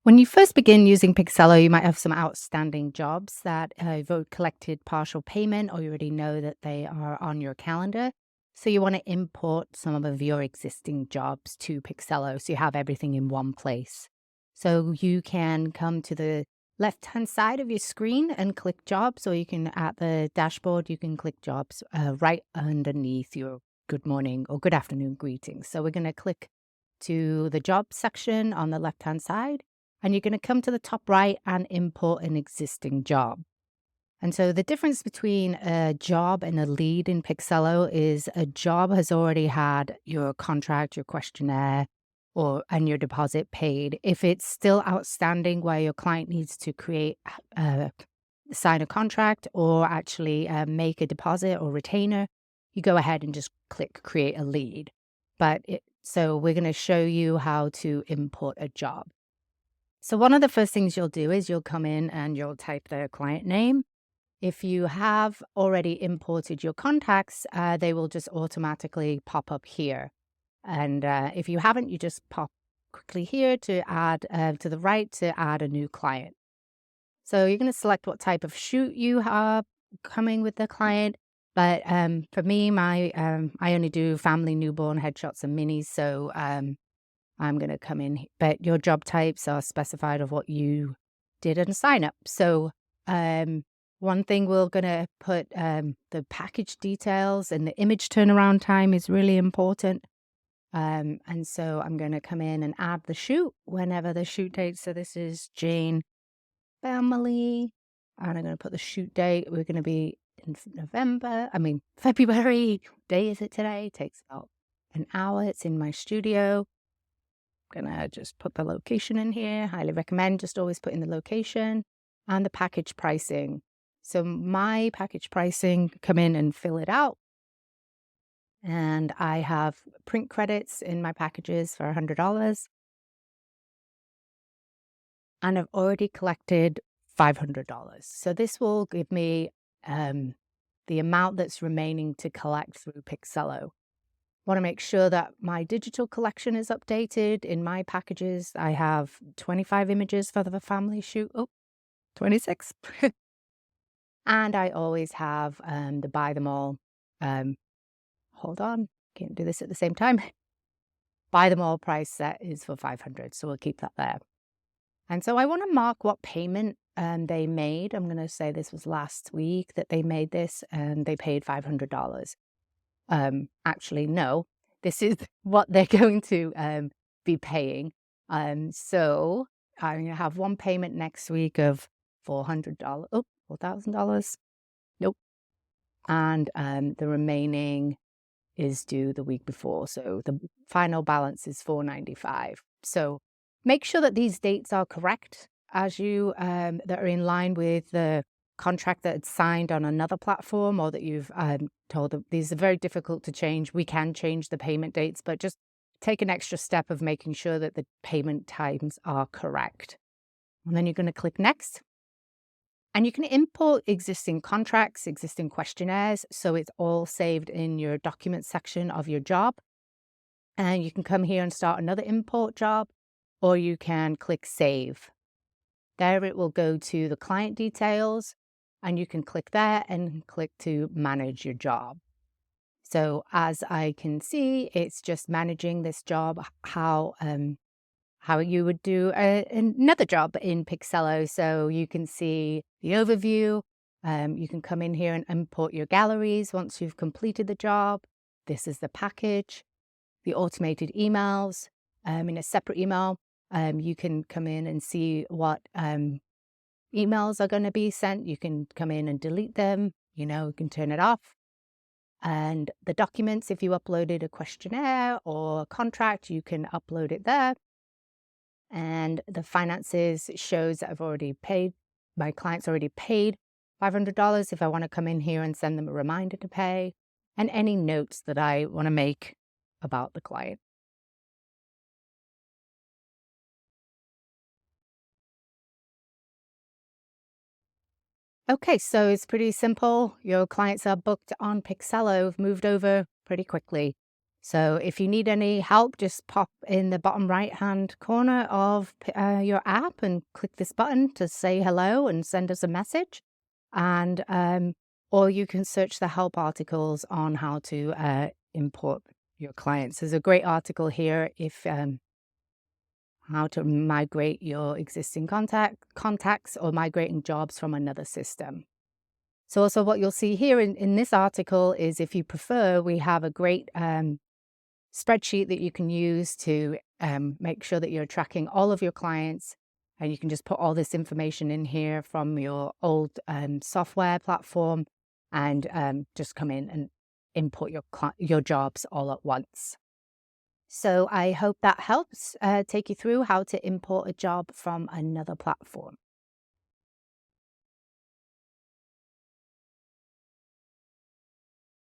When you first begin using Picsello, you might have some outstanding jobs that you've collected partial payment, or you already know that they are on your calendar. So you want to import some of your existing jobs to Picsello so you have everything in one place. So you can come to the left-hand side of your screen and click jobs, or you can at the dashboard, you can click jobs right underneath your good morning or good afternoon greetings. So we're going to click to the job section on the left-hand side, and you're going to come to the top right and import an existing job. And so the difference between a job and a lead in Picsello is a job has already had your contract, your questionnaire, and your deposit paid. If it's still outstanding where your client needs to sign a contract or actually make a deposit or retainer, you go ahead and just click create a lead. So we're going to show you how to import a job. So one of the first things you'll do is you'll come in and you'll type their client name. If you have already imported your contacts, they will just automatically pop up here. And if you haven't, you just pop quickly here to add to the right to add a new client. So you're going to select what type of shoot you have coming with the client. But for me, I only do family, newborn, headshots, and minis. So I'm going to come in, but your job types are specified of what you did in a sign up. So one thing we're going to put the package details, and the image turnaround time is really important. And so I'm going to come in and add the shoot whenever the shoot date. So this is Jane family, and I'm going to put the shoot date. We're going to be in February. What day is it today? It takes about an hour. It's in my studio. Gonna just put the location in here. Highly recommend just always put in the location and the package pricing. So my package pricing, come in and fill it out. And I have print credits in my packages for $100. And I've already collected $500. So this will give me the amount that's remaining to collect through Picsello. Want to make sure that my digital collection is updated. In my packages, I have 25 images for the family shoot. 26. And I always have the buy them all. Hold on, can't do this at the same time. Buy them all price set is for 500, so we'll keep that there. And so I want to mark what payment they made. I'm going to say this was last week that they made this, and they paid $500. Actually, no, this is what they're going to be paying. So I'm going to have one payment next week of $400. $4,000. Nope. And the remaining is due the week before. So the final balance is $495. So make sure that these dates are correct as you that are in line with the contract that it's signed on another platform, or that you've told them. These are very difficult to change. We can change the payment dates, but just take an extra step of making sure that the payment times are correct. And then you're going to click next. And you can import existing contracts, existing questionnaires, so it's all saved in your document section of your job. And you can come here and start another import job, or you can click save. There it will go to the client details, and you can click there and click to manage your job. So as I can see, it's just managing this job, how you would do another job in Picsello. So you can see the overview. You can come in here and import your galleries once you've completed the job. This is the package, the automated emails. In a separate email, you can come in and see what emails are going to be sent. You can come in and delete them. You can turn it off. And the documents, if you uploaded a questionnaire or a contract, you can upload it there. And the finances shows that I've already paid. My client's already paid $500 if I want to come in here and send them a reminder to pay, and any notes that I want to make about the client. Okay, so it's pretty simple. Your clients are booked on Picsello, moved over pretty quickly. So if you need any help, just pop in the bottom right-hand corner of your app and click this button to say hello and send us a message. And or you can search the help articles on how to import your clients. There's a great article here if how to migrate your existing contacts or migrating jobs from another system. So also what you'll see here in this article is, if you prefer, we have a great spreadsheet that you can use to make sure that you're tracking all of your clients. And you can just put all this information in here from your old software platform and just come in and input your jobs all at once. So I hope that helps take you through how to import a job from another platform.